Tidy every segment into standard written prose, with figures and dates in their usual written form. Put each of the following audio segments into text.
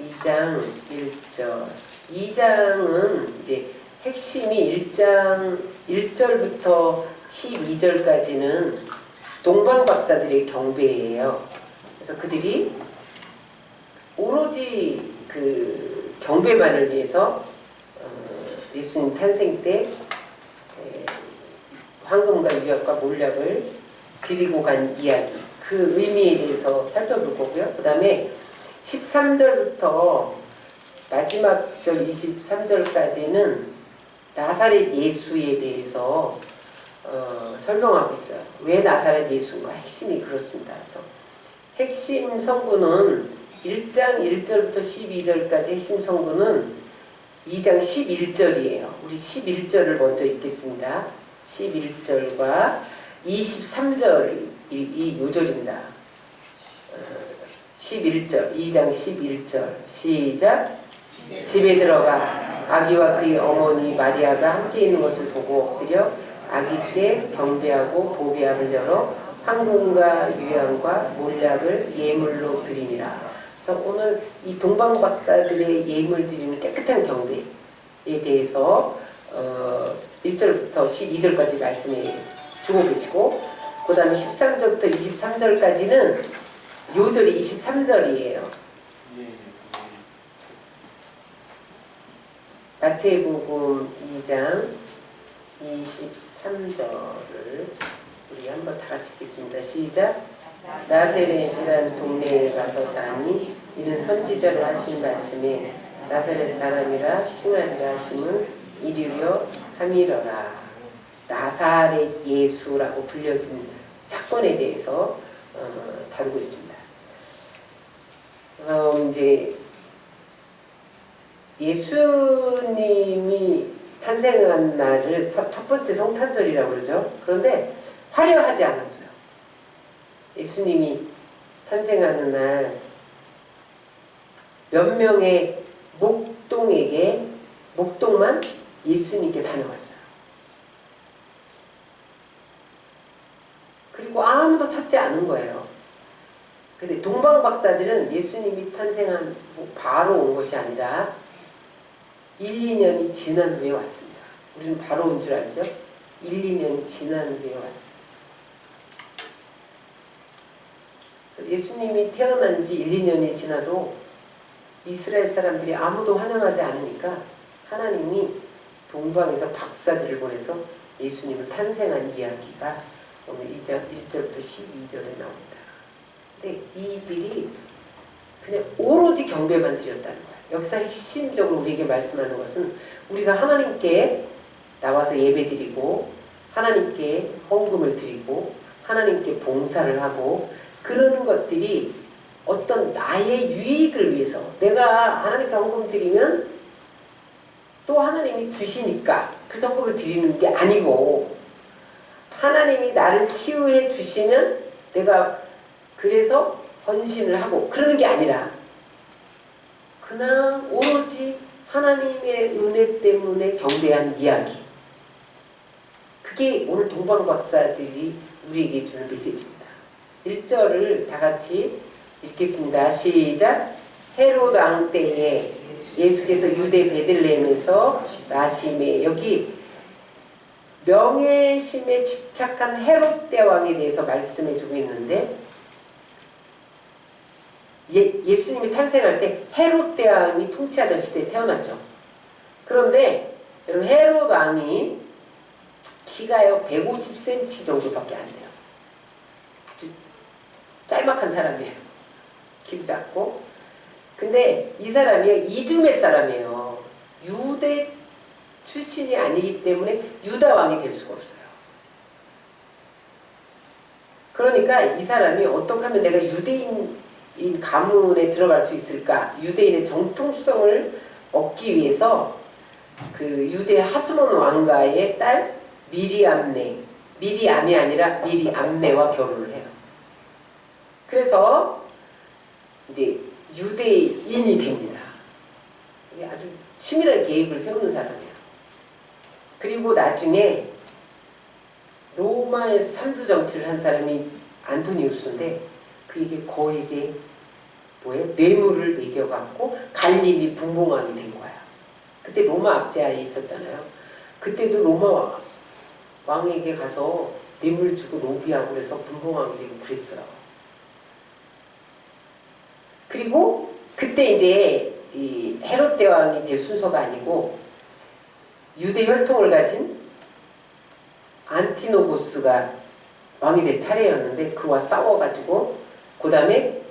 2장 1절. 2장은 이제 핵심이 1장 1절부터 12절까지는 동방 박사들의 경배예요. 그래서 그들이 오로지 그 경배만을 위해서 예수님 탄생 때 황금과 유약과 몰약을 드리고 간 이야기, 그 의미에 대해서 살펴볼 거고요. 그 다음에 13절부터 마지막 절 23절까지는 나사렛 예수에 대해서 설명하고 있어요. 왜 나사렛 예수인가? 핵심이 그렇습니다. 그래서 핵심 성구는 1장 1절부터 12절까지 핵심 성구는 2장 11절이에요. 우리 11절을 먼저 읽겠습니다. 11절과 23절 이 요절입니다. 11절, 2장 11절 시작. 집에 들어가 아기와 그의 어머니 마리아가 함께 있는 것을 보고 엎드려 아기께 경배하고 보배압을 열어 황금과 유향과 몰약을 예물로 드리니라. 그래서 오늘 이 동방 박사들의 예물 드리는 깨끗한 경배에 대해서 1절부터 12절까지 말씀해 주고 계시고, 그 다음에 13절부터 23절까지는 요절이 23절이에요. 마태복음 2장 23절을 우리 한번 다 같이 읽겠습니다. 시작. 나사렛이라는 동네에 가서 사니 이는 선지자로 하신 말씀에 나사렛 사람이라 칭하리라 하심을 이루려 함이러라. 나사렛 예수라고 불려진 사건에 대해서 다루고 있습니다. 이제 예수님이 탄생한 날을 첫 번째 성탄절이라고 그러죠. 그런데 화려하지 않았어요. 예수님이 탄생하는 날 몇 명의 목동만 예수님께 다녀왔어요. 그리고 아무도 찾지 않은 거예요. 근데 동방 박사들은 예수님이 탄생한 바로 온 것이 아니라 1, 2년이 지난 후에 왔습니다. 우리는 바로 온 줄 알죠? 1, 2년이 지난 후에 왔어요. 그래서 예수님이 태어난 지 1, 2년이 지나도 이스라엘 사람들이 아무도 환영하지 않으니까 하나님이 동방에서 박사들을 보내서 예수님을 탄생한 이야기가 오늘 2장 1절부터 12절에 나옵니다. 근데 이들이 그냥 오로지 경배만 드렸다는 거예요. 여기서 핵심적으로 우리에게 말씀하는 것은 우리가 하나님께 나와서 예배드리고 하나님께 헌금을 드리고 하나님께 봉사를 하고 그러는 것들이 어떤 나의 유익을 위해서 내가 하나님께 헌금 드리면 또 하나님이 주시니까 그 헌금을 드리는 게 아니고 하나님이 나를 치유해 주시면 내가 그래서 헌신을 하고 그러는 게 아니라 그냥 오로지 하나님의 은혜 때문에 경배한 이야기. 그게 오늘 동방 박사들이 우리에게 주는 메시지입니다. 1절을 다 같이 읽겠습니다. 시작. 헤롯 왕 때에 예수께서 유대 베들레헴에서 나심에, 여기 명예심에 집착한 헤롯 대왕에 대해서 말씀해 주고 있는데 예수님이 탄생할 때 헤롯 대왕이 통치하던 시대에 태어났죠. 그런데 여러분 헤롯 왕이 키가요 150cm 정도밖에 안 돼요. 아주 짤막한 사람이에요. 키도 작고. 근데 이 사람이 이두메 사람이에요. 유대 출신이 아니기 때문에 유다 왕이 될 수가 없어요. 그러니까 이 사람이 어떻게 하면 내가 유대인 가문에 들어갈 수 있을까? 유대인의 정통성을 얻기 위해서 그 유대 하스몬 왕가의 딸 미리암이 아니라 미리암네와 결혼을 해요. 그래서 이제 유대인이 됩니다. 이게 아주 치밀한 계획을 세우는 사람이에요. 그리고 나중에 로마에서 3두 정치를 한 사람이 안토니우스인데 그에게 거액의 뭐예요? 뇌물을 매겨갖고 갈릴리 분봉왕이 된 거야. 그때 로마 압제하에 있었잖아요. 그때도 로마 왕에게 가서 뇌물 주고 로비하고 그래서 분봉왕이 되고 그랬어요. 그리고 그때 이제 이 헤롯 대왕이 될 순서가 아니고 유대 혈통을 가진 안티노고스가 왕이 될 차례였는데 그와 싸워가지고 그 다음에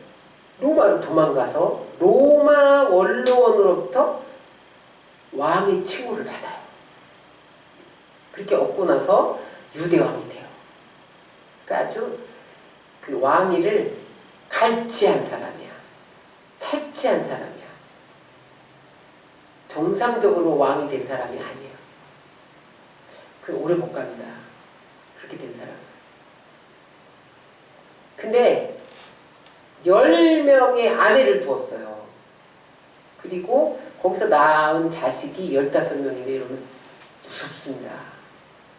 로마로 도망가서 로마 원로원으로부터 왕의 칭호를 받아요. 그렇게 얻고 나서 유대왕이 돼요. 그러니까 아주 그 왕위를 갈취한 사람이야. 탈취한 사람이야. 정상적으로 왕이 된 사람이 아니에요. 그 오래 못 갑니다. 그렇게 된 사람. 근데 10명의 아내를 두었어요. 그리고 거기서 낳은 자식이 15명인데 이러면 무섭습니다.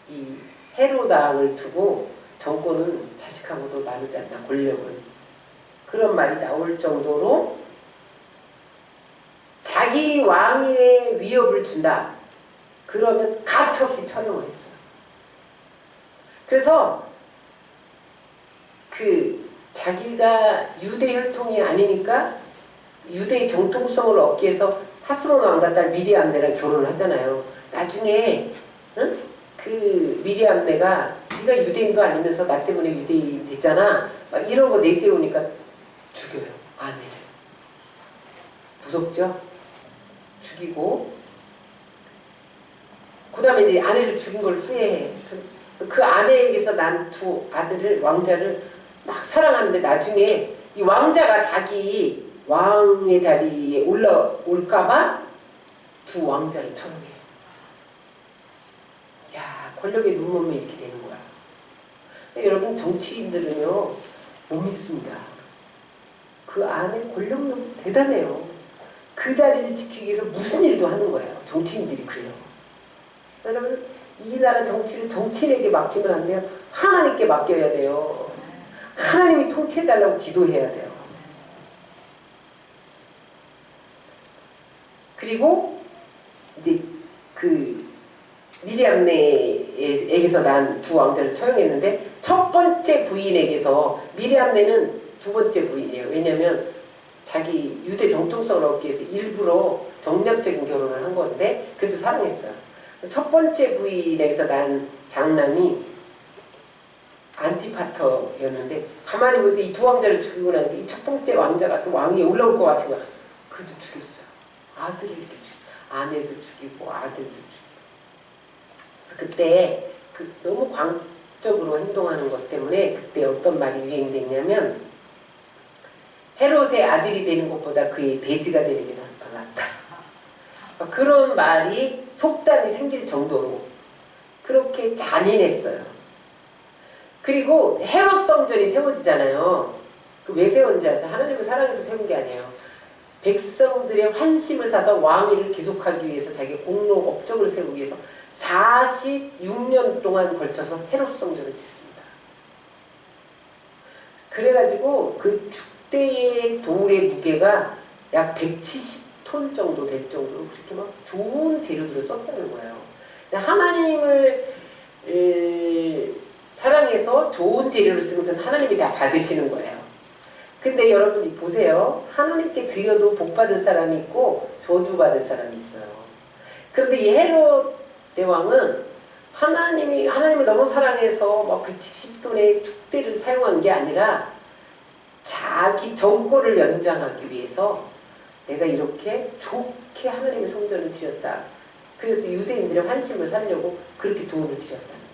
이 헤로당을 두고 정권은 자식하고도 나누지 않나, 권력은. 그런 말이 나올 정도로 자기 왕위에 위협을 준다. 그러면 가차없이 처형을 했어요. 그래서 그 자기가 유대 혈통이 아니니까 유대의 정통성을 얻기 위해서 하스론 왕과 딸 미리암네랑 결혼을 하잖아요. 나중에 응? 그 미리암네가 네가 유대인도 아니면서 나 때문에 유대인 됐잖아. 막 이런 거 내세우니까 죽여요. 아내를. 무섭죠? 죽이고 그 다음에 이제 아내를 죽인 걸 후회해. 그래서 그 아내에게서 난 두 아들을, 왕자를 막 사랑하는데 나중에 이 왕자가 자기 왕의 자리에 올라올까봐 두 왕자를 처형해요. 야, 권력에 눈먼면 이렇게 되는 거야. 여러분, 정치인들은요 못 믿습니다. 그 안에 권력은 대단해요. 그 자리를 지키기 위해서 무슨 일도 하는 거예요. 정치인들이 그래요. 여러분, 이 나라 정치를 정치인에게 맡기면 안 돼요. 하나님께 맡겨야 돼요. 하나님이 통치해달라고 기도해야 돼요. 그리고 이제 그 미리암네에게서 난 두 왕자를 처형했는데 첫 번째 부인에게서 미리암네는 두 번째 부인이에요. 왜냐하면 자기 유대 정통성을 얻기 위해서 일부러 정략적인 결혼을 한 건데 그래도 사랑했어요. 첫 번째 부인에게서 난 장남이 안티파터였는데 가만히 보니까 이 두 왕자를 죽이고 나니까 이 첫 번째 왕자가 또 왕위에 올라올 것 같은 거야. 그도 죽였어요. 아들을 이렇게 아내도 죽이고 아들도 죽이고. 그래서 그때 그 너무 광적으로 행동하는 것 때문에 그때 어떤 말이 유행됐냐면 헤롯의 아들이 되는 것보다 그의 돼지가 되는 게 더 낫다. 그런 말이 속담이 생길 정도로 그렇게 잔인했어요. 그리고 헤롯 성전이 세워지잖아요. 그 왜 세웠는지 아세요? 하나님을 사랑해서 세운 게 아니에요. 백성들의 환심을 사서 왕위를 계속하기 위해서 자기 공로 업적을 세우기 위해서 46년 동안 걸쳐서 헤롯 성전을 짓습니다. 그래가지고 그 축대의 돌의 무게가 약 170톤 정도 될 정도로 그렇게 막 좋은 재료들을 썼다는 거예요. 하나님을 사랑해서 좋은 재료를 쓰면 그건 하나님이 다 받으시는 거예요. 근데 여러분이 보세요. 하나님께 드려도 복 받을 사람이 있고 저주 받을 사람이 있어요. 그런데 이 헤롯 대왕은 하나님을 너무 사랑해서 막 170톤의 축대를 사용한 게 아니라 자기 정권을 연장하기 위해서 내가 이렇게 좋게 하나님의 성전을 드렸다. 그래서 유대인들의 환심을 살려고 그렇게 돈을 드렸다는 거야.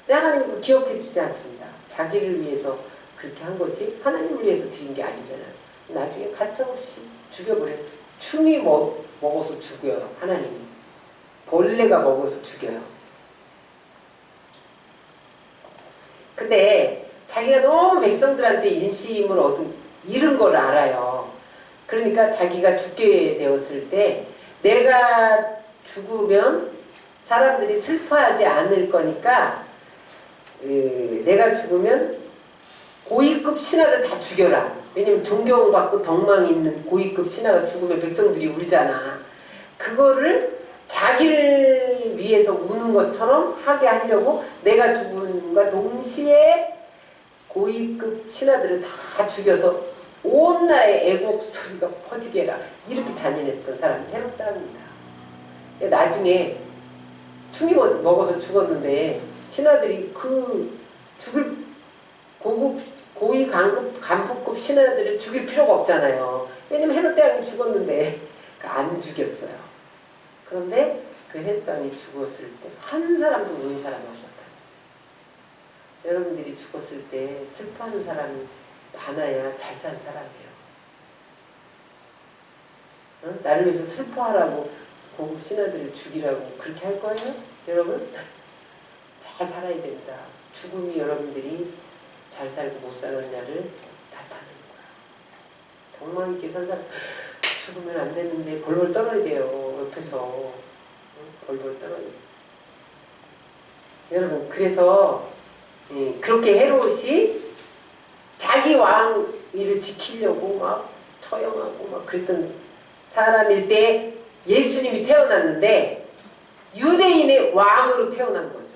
근데 하나님이 그거 기억해 주지 않습니다. 자기를 위해서 그렇게 한 거지 하나님을 위해서 드린 게 아니잖아요. 나중에 가차없이 죽여버려요. 충이 먹어서 죽여요. 하나님이. 벌레가 먹어서 죽여요. 근데 자기가 너무 백성들한테 인심을 잃은 걸 알아요. 그러니까 자기가 죽게 되었을 때 내가 죽으면 사람들이 슬퍼하지 않을 거니까 내가 죽으면 고위급 신하를 다 죽여라. 왜냐면 존경받고 덕망이 있는 고위급 신하가 죽으면 백성들이 울잖아. 그거를 자기를 위해서 우는 것처럼 하게 하려고 내가 죽음과 동시에 고위급 신하들을 다 죽여서 온 나라에 애국 소리가 퍼지게 해라. 이렇게 잔인했던 사람이 헤롯다랍니다. 나중에 충이 먹어서 죽었는데 신하들이 그 죽을 고위 간부급 신하들을 죽일 필요가 없잖아요. 왜냐면 헤롯 왕이 죽었는데 안 죽였어요. 그런데 그 헤롯 왕이 죽었을 때 한 사람도 우는 사람이 없었다. 여러분들이 죽었을 때 슬퍼하는 사람이 많아야 잘 산 사람이에요. 응? 나를 위해서 슬퍼하라고 고급 신하들을 죽이라고 그렇게 할 거예요? 여러분? 잘 살아야 됩니다. 죽음이 여러분들이 잘 살고 못 사느냐를 나타내는 거야. 덕망 있게 산 사람 죽으면 안 되는데 벌벌 떨어야 돼요. 옆에서 벌벌 떨어야 돼요. 여러분 그래서 그렇게 헤롯이 자기 왕위를 지키려고 막 처형하고 막 그랬던 사람일 때 예수님이 태어났는데 유대인의 왕으로 태어난 거죠.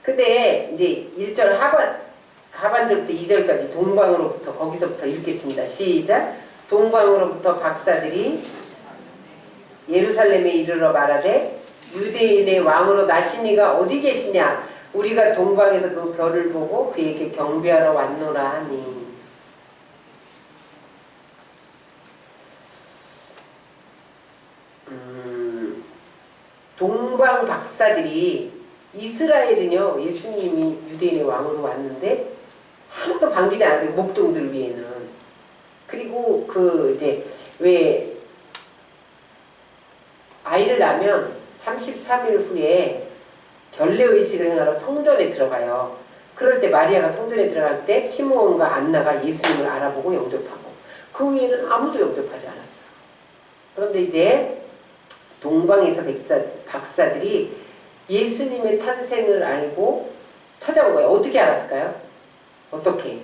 근데 이제 1절 하반절부터 2절까지 동방으로부터 거기서부터 읽겠습니다. 시작. 동방으로부터 박사들이 예루살렘에 이르러 말하되 유대인의 왕으로 나신 이가 어디 계시냐? 우리가 동방에서 그 별을 보고 그에게 경배하러 왔노라 하니. 동방 박사들이 이스라엘은요 예수님이 유대인의 왕으로 왔는데 하나도 반기지 않았대요. 목동들 위에는. 그리고 그 이제 왜 아이를 낳으면 33일 후에 결례의식을 행하러 성전에 들어가요. 그럴 때 마리아가 성전에 들어갈 때 시므온과 안나가 예수님을 알아보고 영접하고 그 위에는 아무도 영접하지 않았어요. 그런데 이제 동방에서 박사들이 예수님의 탄생을 알고 찾아온 거예요. 어떻게 알았을까요? 어떻게?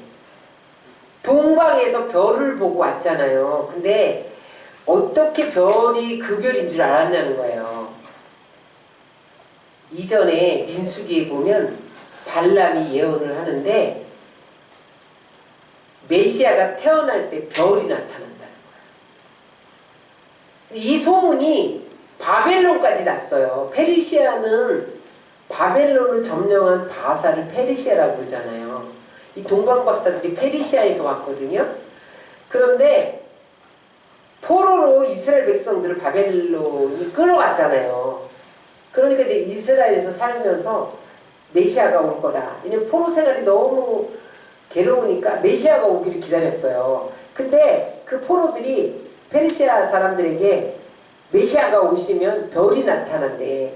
동방에서 별을 보고 왔잖아요. 근데 어떻게 별이 그 별인 줄 알았냐는 거예요. 이전에 민수기에 보면 발람이 예언을 하는데 메시아가 태어날 때 별이 나타난다는 거예요. 이 소문이 바벨론까지 났어요. 페르시아는 바벨론을 점령한 바사를 페르시아라고 그러잖아요. 이 동방박사들이 페르시아에서 왔거든요. 그런데 포로로 이스라엘 백성들을 바벨론이 끌어갔잖아요. 그러니까 이제 이스라엘에서 살면서 메시아가 올 거다. 왜냐면 포로 생활이 너무 괴로우니까 메시아가 오기를 기다렸어요. 근데 그 포로들이 페르시아 사람들에게 메시아가 오시면 별이 나타난대.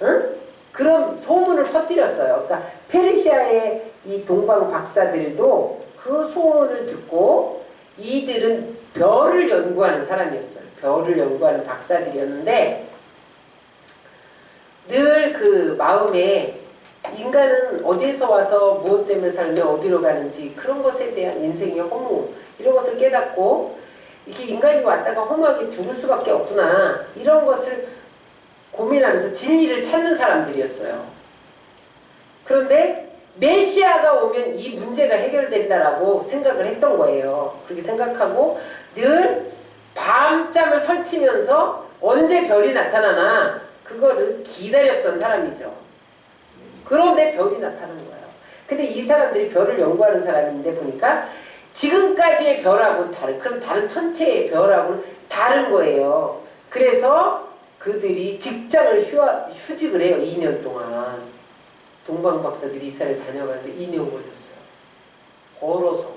응? 그런 소문을 퍼뜨렸어요. 그러니까 페르시아의 이 동방 박사들도 그 소문을 듣고 이들은 별을 연구하는 사람이었어요. 별을 연구하는 박사들이었는데 늘 그 마음에 인간은 어디에서 와서 무엇 때문에 살며 어디로 가는지 그런 것에 대한 인생의 허무 이런 것을 깨닫고 이렇게 인간이 왔다가 허무하게 죽을 수밖에 없구나 이런 것을 고민하면서 진리를 찾는 사람들이었어요. 그런데 메시아가 오면 이 문제가 해결된다라고 생각을 했던 거예요. 그렇게 생각하고 늘 밤잠을 설치면서 언제 별이 나타나나 그거를 기다렸던 사람이죠. 그런데 별이 나타난 거예요. 근데 이 사람들이 별을 연구하는 사람인데 보니까 지금까지의 별하고는 그런 다른 천체의 별하고는 다른 거예요. 그래서 그들이 직장을 휴직을 해요. 2년 동안. 동방 박사들이 이스라엘 다녀가는데 2년 걸렸어요. 걸어서.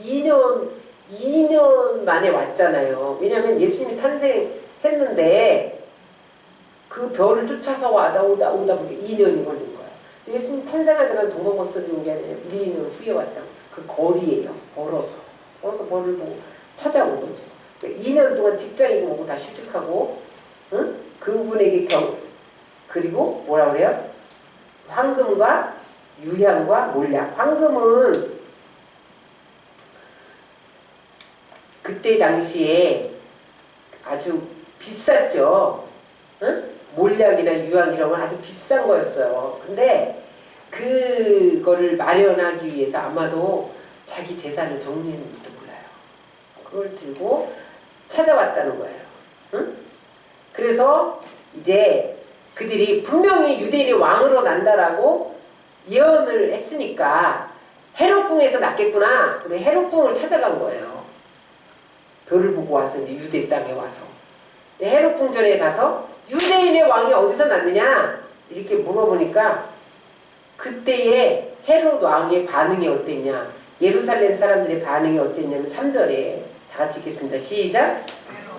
2년 만에 왔잖아요. 왜냐하면 예수님이 탄생했는데 그 별을 쫓아서 오다 보니까 2년이 걸린 거야. 그래서 예수님 탄생하자마자 동방 박사들이 온 게 아니라 1, 2년 후에 왔다고. 그 거리예요. 걸어서 별을 보고 찾아온 거죠. 그러니까 2년 동안 직장이고 뭐고 다 휴직하고, 응? 그분에게 그리고 뭐라 그래요? 황금과 유향과 몰약. 황금은 그때 당시에 아주 비쌌죠. 응? 몰약이나 유약 이런 건 아주 비싼 거였어요. 근데 그거를 마련하기 위해서 아마도 자기 재산을 정리했는지도 몰라요. 그걸 들고 찾아왔다는 거예요. 응? 그래서 이제 그들이 분명히 유대인의 왕으로 난다라고 예언을 했으니까 헤롯궁에서 났겠구나. 그래 헤롯궁을 찾아간 거예요. 별을 보고 와서 이제 유대 땅에 와서 헤롯궁전에 가서 유대인의 왕이 어디서 났느냐 이렇게 물어보니까 그때의 헤롯 왕의 반응이 어땠냐, 예루살렘 사람들의 반응이 어땠냐면 3절에 다 같이 읽겠습니다. 시작.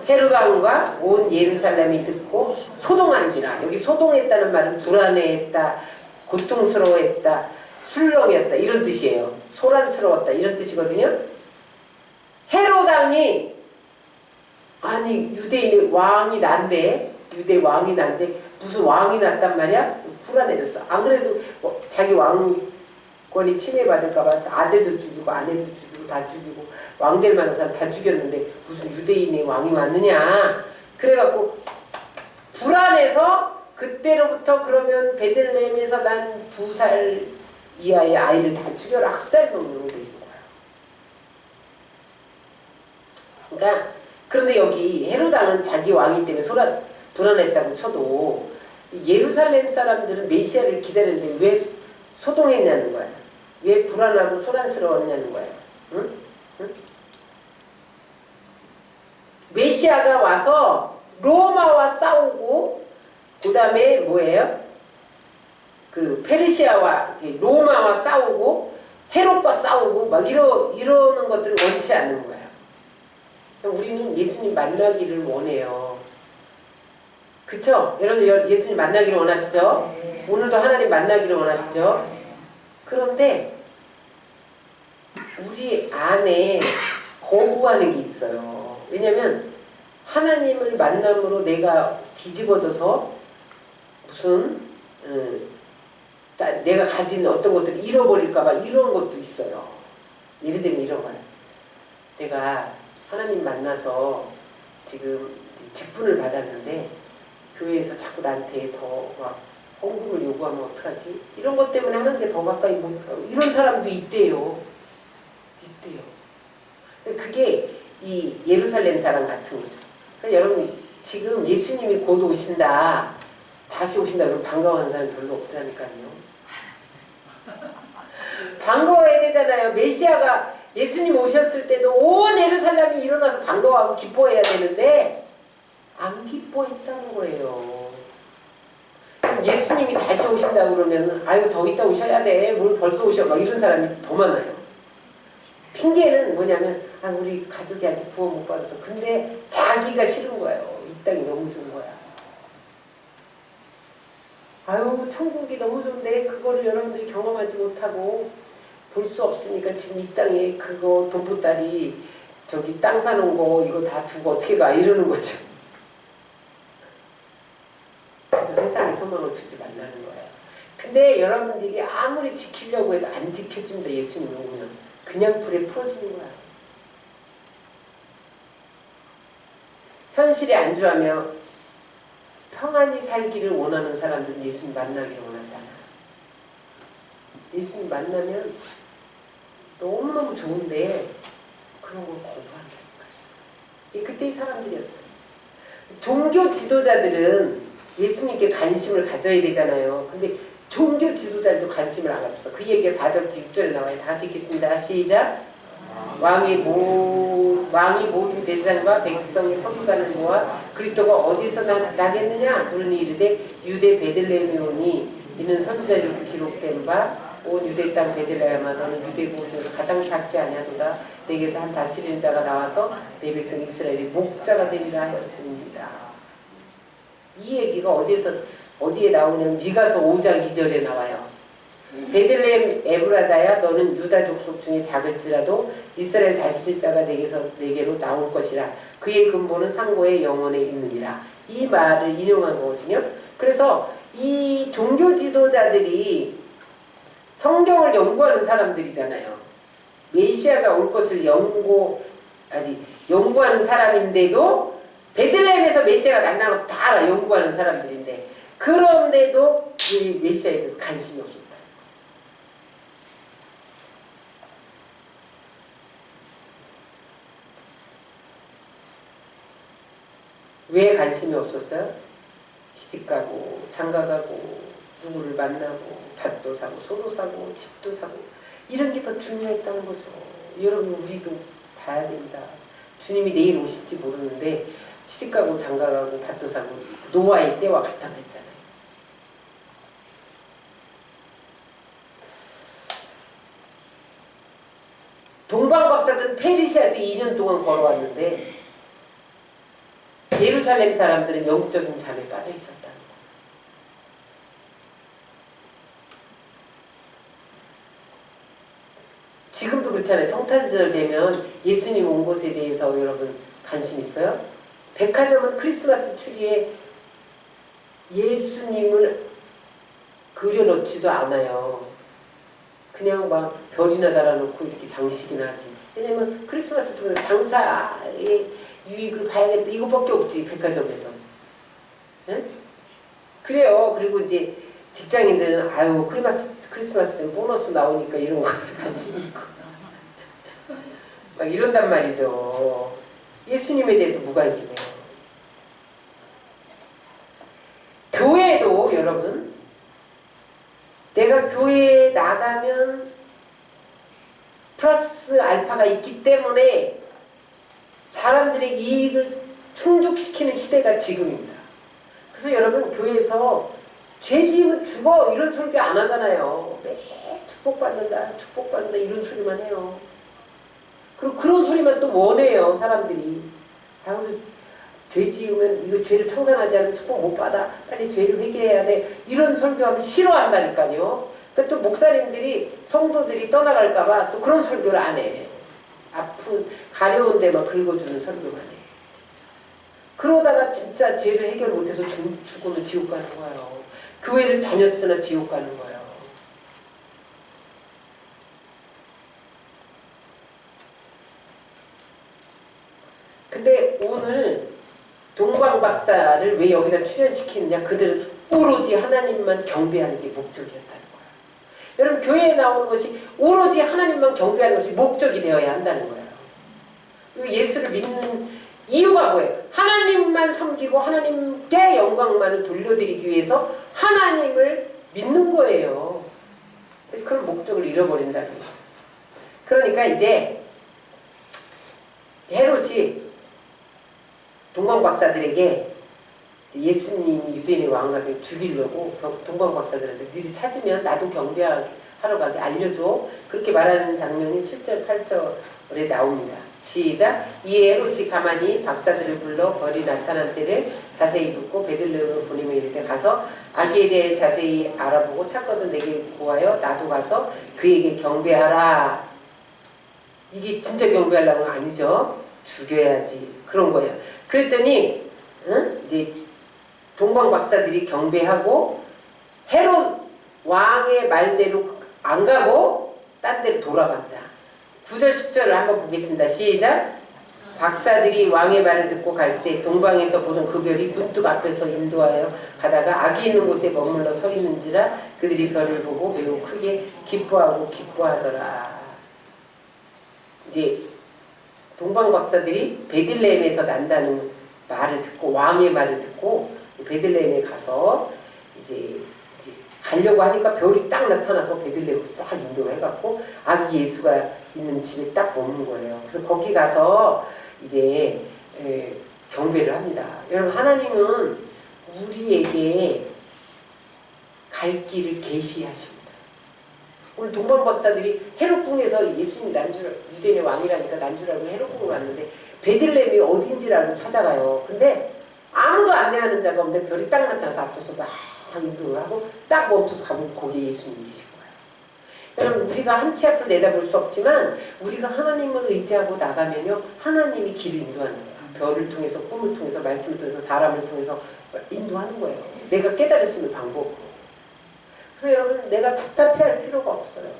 헤롯 왕과 온 예루살렘이 듣고 소동한지라. 여기 소동했다는 말은 불안해했다, 고통스러워했다, 술렁였다 이런 뜻이에요. 소란스러웠다 이런 뜻이거든요. 헤롯 왕이 아니 유대인의 왕이 난데, 유대 왕이 난데 무슨 왕이 났단 말이야? 불안해졌어. 안 그래도 뭐 자기 왕권이 침해받을까봐 아들도 죽이고 아내도 죽이고 다 죽이고 왕될 만한 사람 다 죽였는데 무슨 유대인의 왕이 왔느냐. 그래갖고 불안해서 그때로부터 그러면 베들레헴에서 난 2살 이하의 아이를 다 죽여라 학살명령을 내린 거야. 그러니까 그런데 여기 헤롯 왕은 자기 왕이 때문에 불안했다고 쳐도 예루살렘 사람들은 메시아를 기다렸는데 왜 소동했냐는 거야. 왜 불안하고 소란스러웠냐는 거야. 응? 응? 메시아가 와서 로마와 싸우고 그 다음에 뭐예요? 그 페르시아와 로마와 싸우고 헤롯과 싸우고 막 이러는 것들을 원치 않는 거야. 우리는 예수님 만나기를 원해요. 그쵸? 여러분 예수님 만나기를 원하시죠? 오늘도 하나님 만나기를 원하시죠? 그런데 우리 안에 거부하는 게 있어요. 왜냐면 하나님을 만남으로 내가 뒤집어져서 무슨 내가 가진 어떤 것들을 잃어버릴까봐 이런 것도 있어요. 예를 들면 이런 거예요. 내가 하나님 만나서 지금 직분을 받았는데 교회에서 자꾸 나한테 더 막 헌금을 요구하면 어떡하지? 이런 것 때문에 하나님께 더 가까이 못 가고 이런 사람도 있대요. 그게 이 예루살렘 사람 같은 거죠. 그러니까 여러분 지금 예수님이 곧 오신다, 다시 오신다 그러면 반가워하는 사람 별로 없다니까요. 반가워해야 되잖아요. 메시아가 예수님 오셨을 때도 온 예루살렘이 일어나서 반가워하고 기뻐해야 되는데 안 기뻐했다는 거예요. 예수님이 다시 오신다고 그러면 아유 더 이따 오셔야 돼. 뭘 벌써 오셔. 막 이런 사람이 더 많아요. 핑계는 뭐냐면 아 우리 가족이 아직 구원 못 받아서. 근데 자기가 싫은 거예요. 이 땅이 너무 좋은 거야. 아유 천국이 너무 좋은데 그거를 여러분들이 경험하지 못하고 볼 수 없으니까 지금 이 땅에 그거 돈보따리 저기 땅 사놓은 거 이거 다 두고 어떻게 가 이러는 거죠. 그래서 세상에 소망을 두지 말라는 거예요. 근데 여러분들이 아무리 지키려고 해도 안 지켜집니다. 예수님이 오면 그냥 불에 풀어지는 거야. 현실에 안주하며 평안히 살기를 원하는 사람들은 예수님 만나기를 원하지 않아. 예수님 만나면 너무너무 좋은데 그런 걸 거부한다니까. 그때의 사람들이었어요. 종교 지도자들은 예수님께 관심을 가져야 되잖아요. 근데 종교 지도자들도 관심을 안 가졌어. 그 얘기가 4절부터 6절에 나와요. 다 같이 읽겠습니다. 시작. 왕이 모든 대제사장과 백성의 서기관을 모아 그리스도가 어디서 나겠느냐 물으니 이르되 유대 베들레헴에 오니 이는 선지자들로 기록된 바 온 유대 땅 베들레헴아 너는 유대 고중에서 가장 작지 아니하도다. 내게서 한 다스리는 자가 나와서 내 백성 이스라엘의 목자가 되리라 하였습니다. 이 얘기가 어디에 나오냐면 미가서 5장 2절에 나와요. 베들레헴 에브라다야 너는 유다 족속 중에 작을지라도 이스라엘 다스릴 자가 내게로 나올 것이라. 그의 근본은 상고의 영원에 있느니라. 이 말을 인용한 거거든요. 그래서 이 종교 지도자들이 성경을 연구하는 사람들이잖아요. 메시아가 올 것을 아직 연구하는 사람인데도 베들레헴에서 메시아가 난다는 것도 다 알아. 연구하는 사람들인데 그런데도 이 메시아에 대해서 관심이 없었다. 왜 관심이 없었어요? 시집가고 장가가고 누구를 만나고 밭도 사고 소도 사고 집도 사고 이런 게 더 중요했다는 거죠. 여러분 우리도 봐야 된다. 주님이 내일 오실지 모르는데 시집가고 장가가고 밭도 사고 노아의 때와 같다고 했잖아요. 동방박사들은 페르시아에서 2년 동안 걸어왔는데 예루살렘 사람들은 영적인 잠에 빠져 있었다는 거예요. 지금도 그렇잖아요. 성탄절 되면 예수님 온 곳에 대해서 여러분 관심 있어요? 백화점은 크리스마스 트리에 예수님을 그려놓지도 않아요. 그냥 막 별이나 달아놓고 이렇게 장식이나 하지. 왜냐면 크리스마스 트리에 장사의 유익을 봐야겠다 이거밖에 없지 백화점에서. 응? 그래요. 그리고 이제 직장인들은 아유 크리스마스 때는 보너스 나오니까 이런 것을 관심 있고 막 이런단 말이죠. 예수님에 대해서 무관심해요. 교회도 여러분 내가 교회에 나가면 플러스 알파가 있기 때문에 사람들의 이익을 충족시키는 시대가 지금입니다. 그래서 여러분 교회에서 죄 지으면 죽어 이런 소리 안 하잖아요. 매 축복받는다 이런 소리만 해요. 그리고 그런 소리만 또 원해요 사람들이. 아 우리 죄 지으면 이거 죄를 청산하지 않으면 축복 못 받아. 빨리 죄를 회개해야 돼. 이런 설교하면 싫어한다니까요. 그러니까 또 목사님들이 성도들이 떠나갈까봐 또 그런 설교를 안 해. 아픈 가려운 데만 긁어주는 설교만 해. 그러다가 진짜 죄를 해결 못해서 죽으면 지옥 가는 거예요. 교회를 다녔으나 지옥 가는 거예요. 근데 오늘 동방박사를 왜 여기다 출연시키느냐? 그들은 오로지 하나님만 경배하는 게 목적이었다는 거예요. 여러분 교회에 나오는 것이 오로지 하나님만 경배하는 것이 목적이 되어야 한다는 거예요. 예수를 믿는 이유가 뭐예요? 하나님만 섬기고 하나님께 영광만을 돌려드리기 위해서 하나님을 믿는 거예요. 그런 목적을 잃어버린다는 거죠. 그러니까 이제 헤롯이 동방박사들에게 예수님이 유대인의 왕을 죽이려고 동방박사들한테 너희 찾으면 나도 경배하러 가게 알려줘. 그렇게 말하는 장면이 7절 8절에 나옵니다. 시작. 이에 헤롯이 가만히 박사들을 불러 벌이 나타난 때를 자세히 묻고 베들레헴으로 보내며 이르되 가서 아기에 대해 자세히 알아보고 찾거든 내게 구하여 나도 가서 그에게 경배하라. 이게 진짜 경배하려는 건 아니죠. 죽여야지. 그런 거예요. 그랬더니 이제 동방박사들이 경배하고 헤롯 왕의 말대로 안 가고 딴 데로 돌아간다. 9절 10절을 한번 보겠습니다. 시작. 박사들이 왕의 말을 듣고 갈새 동방에서 보던 그 별이 문득 앞에서 인도하여 가다가 악이 있는 곳에 머물러 서 있는지라 그들이 별을 보고 매우 크게 기뻐하고 기뻐하더라. 이제 동방박사들이 베들레헴에서 난다는 말을 듣고 왕의 말을 듣고 베들레헴에 가서 이제 가려고 하니까 별이 딱 나타나서 베들레헴을 싹 인도를 해갖고 아기 예수가 있는 집에 딱 머문 거예요. 그래서 거기 가서 이제 경배를 합니다. 여러분 하나님은 우리에게 갈 길을 계시하십니다. 오늘 동방박사들이 헤롯궁에서 예수님이 유대인의 왕이라니까 난 줄 알고 헤롯궁을 왔는데 베들레헴이 어딘지를 알고 찾아가요. 근데 아무도 안내하는 자가 없는데 별이 딱 나타나서 앞서서 막 인도를 하고 딱 멈춰서 가면 거기에 예수님이 계신 거예요. 여러분 우리가 한 치 앞을 내다볼 수 없지만 우리가 하나님을 의지하고 나가면요 하나님이 길을 인도하는 거예요. 별을 통해서 꿈을 통해서 말씀을 통해서 사람을 통해서 인도하는 거예요. 내가 깨달을 수 있는 방법으로. 그래서 여러분 내가 답답해할 필요가 없어요.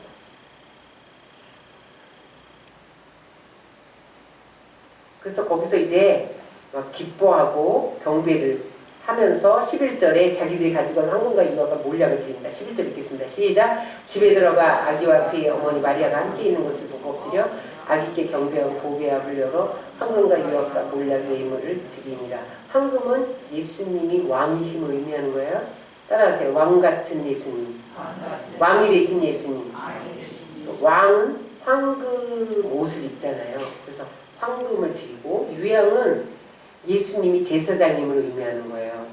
그래서 거기서 이제 막 기뻐하고 경배를 하면서 11절에 자기들이 가지고 온 황금과 유화가 몰약을 드립니다. 11절 읽겠습니다. 시작. 집에 들어가 아기와 그의 어머니 마리아가 함께 있는 것을 보고 엎드려 아기께 경배하고 보배압을 열어 황금과 유화과 몰약 예물을 드리니라. 황금은 예수님이 왕이심을 의미하는 거예요. 따라하세요. 왕 같은 예수님. 왕이 되신 예수님. 왕은 황금 옷을 입잖아요. 그래서 황금을 드리고 유향은 예수님이 제사장님을 의미하는 거예요.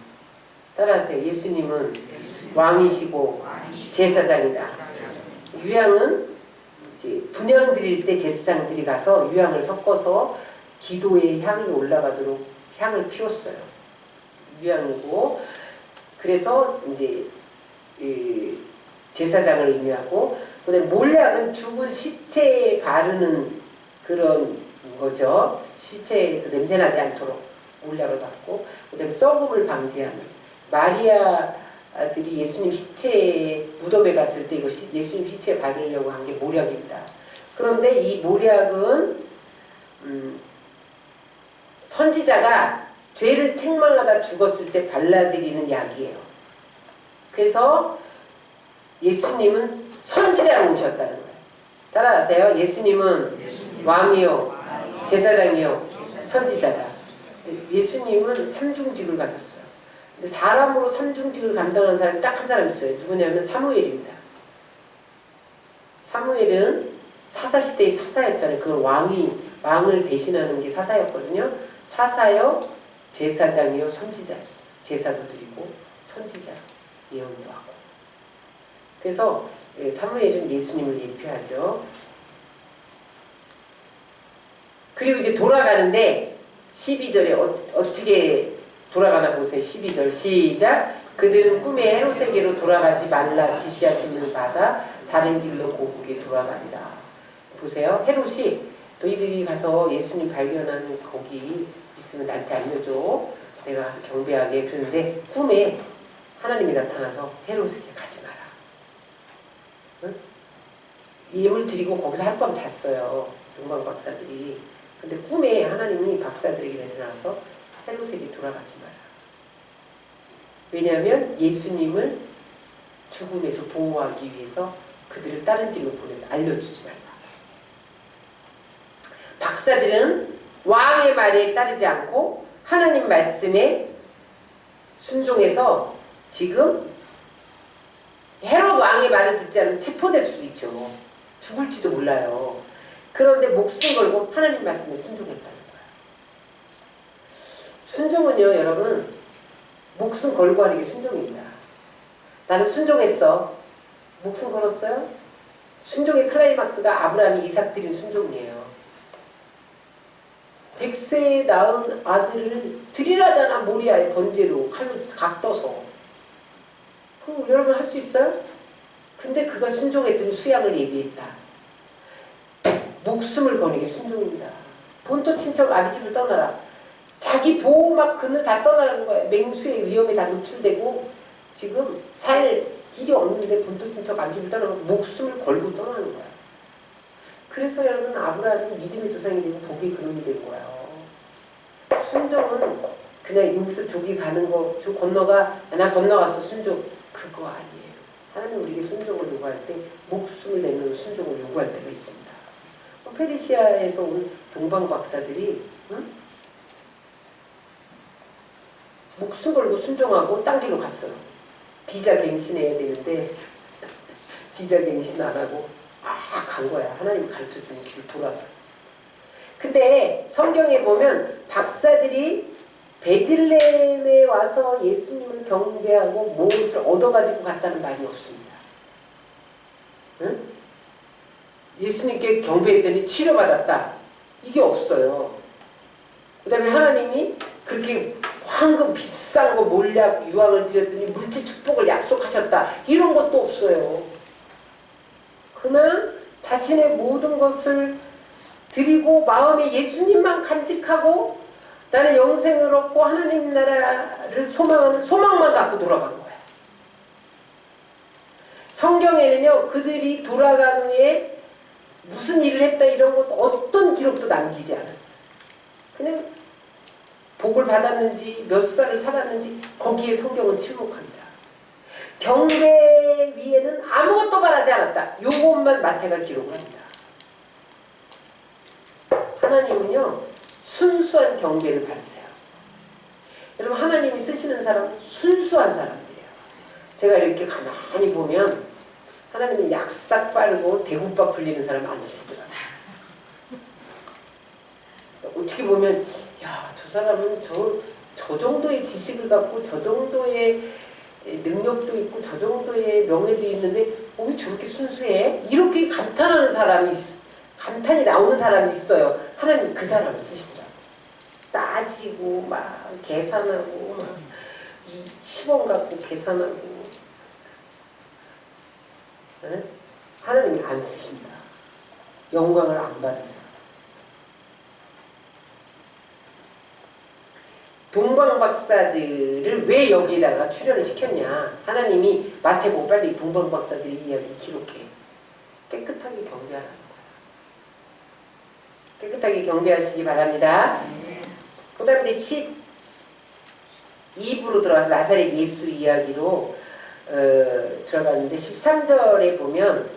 따라하세요. 예수님은 왕이시고 제사장이다. 유향은 이제 분향 드릴 때 제사장들이 가서 유향을 섞어서 기도의 향이 올라가도록 향을 피웠어요. 유향이고 그래서 이제 제사장을 의미하고 그다음에 몰약은 죽은 시체에 바르는 그런 거죠. 시체에서 냄새나지 않도록 몰약을 받고 그다음에 썩음을 방지하는 마리아들이 예수님 시체에 무덤에 갔을 때 이거 예수님 시체에 바르려고 한 게 몰약입니다. 그런데 이 몰약은 선지자가 죄를 책망하다 죽었을 때 발라드리는 약이에요. 그래서 예수님은 선지자로 오셨다는 거예요. 따라하세요. 예수님은 왕이요 제사장이요 선지자다. 예수님은 삼중직을 가졌어요. 근데 사람으로 삼중직을 감당한 사람이 딱 한 사람 있어요. 누구냐면 사무엘입니다. 사무엘은 사사시대의 사사였잖아요. 그건 왕을 대신하는 게 사사였거든요. 사사요, 제사장이요, 선지자였어요. 제사도 드리고 선지자 예언도 하고. 그래서 사무엘은 예수님을 예표하죠. 그리고 이제 돌아가는데 12절에 어떻게 돌아가나 보세요. 12절 시작. 그들은 꿈에 헤롯에게로 돌아가지 말라 지시하심을 받아 다른 길로 고국에 돌아가니라. 보세요. 헤롯이 너희들이 가서 예수님 발견하는 거기 있으면 나한테 알려줘. 내가 가서 경배하게. 그런데 꿈에 하나님이 나타나서 헤롯에게 가지 마라. 응? 예물 드리고 거기서 하룻밤 잤어요. 동방 박사들이. 근데 꿈에 하나님이 박사들에게 나타나서 헤롯에게 돌아가지 마라. 왜냐하면 예수님을 죽음에서 보호하기 위해서 그들을 다른 길로 보내서 알려주지 말라. 박사들은 왕의 말에 따르지 않고 하나님 말씀에 순종해서 지금 헤롯 왕의 말을 듣지 않으면 체포될 수도 있죠. 죽을지도 몰라요. 그런데 목숨 걸고 하나님 말씀에 순종했다는 거예요. 순종은요, 여러분, 목숨 걸고 하는 게 순종입니다. 나는 순종했어. 목숨 걸었어요? 순종의 클라이막스가 아브라함이 이삭 드린 순종이에요. 100세에 낳은 아들을 드리라잖아. 모리아의 번제로 칼로 각 떠서. 그럼 여러분 할 수 있어요? 근데 그가 순종했더니 수양을 예비했다. 목숨을 거는 게 순종입니다. 본토 친척 아비 집을 떠나라. 자기 보호막 그늘 다 떠나라는 거예요. 맹수의 위험에 다 노출되고 지금 살 길이 없는데 본토 친척 아비 집을 떠나고 목숨을 걸고 떠나는 거야. 그래서 여러분 아브라함이 믿음의 조상이 되고 복의 근원이 된 거예요. 순종은 그냥 여기서 저기 가는 거, 저 건너가, 나 건너갔어 순종. 그거 아니에요. 하나님 우리에게 순종을 요구할 때 목숨을 내는 순종을 요구할 때가 있습니다. 페르시아에서 온 동방 박사들이 목숨 걸고 순종하고 딴 길로 갔어요. 비자 갱신해야 되는데 비자 갱신 안 하고 간 거야. 하나님이 가르쳐주는 길 돌아서. 근데 성경에 보면 박사들이 베들레헴에 와서 예수님을 경배하고 무엇을 얻어가지고 갔다는 말이 없습니다. 응? 예수님께 경배했더니 치료받았다. 이게 없어요. 그 다음에 하나님이 그렇게 황금 비싼 거 몰약 유황을 드렸더니 물질 축복을 약속하셨다. 이런 것도 없어요. 그냥 자신의 모든 것을 드리고 마음에 예수님만 간직하고 나는 영생을 얻고 하나님 나라를 소망하는 소망만 갖고 돌아간 거야. 성경에는요, 그들이 돌아간 후에 무슨 일을 했다 이런 것 어떤 기록도 남기지 않았어요. 그냥 복을 받았는지 몇 살을 살았는지 거기에 성경은 침묵합니다. 경배 위에는 아무것도 말하지 않았다. 요것만 마태가 기록을 합니다. 하나님은요 순수한 경배를 받으세요. 여러분 하나님이 쓰시는 사람은 순수한 사람들이에요. 제가 이렇게 가만히 보면 하나님은 약삭 빨고 대구박 굴리는 사람 안 쓰시더라고요. 어떻게 보면 야, 저 사람은 저 정도의 지식을 갖고 저 정도의 능력도 있고 저 정도의 명예도 있는데 왜 저렇게 순수해? 이렇게 감탄이 나오는 사람이 있어요. 하나님 그 사람을 쓰시더라고요. 따지고 막 계산하고 막 10원 갖고 계산하고 네? 하나님이 안 쓰십니다. 영광을 안 받으세요. 동방박사들을 왜 여기에다가 출연을 시켰냐. 하나님이 마태복음 빨리 동방박사들의 이야기를 기록해. 깨끗하게 경배하라는 거야. 깨끗하게 경배하시기 바랍니다. 그 다음에 이제 12부로 들어가서 나사렛 예수 이야기로 들어가는데 13절에 보면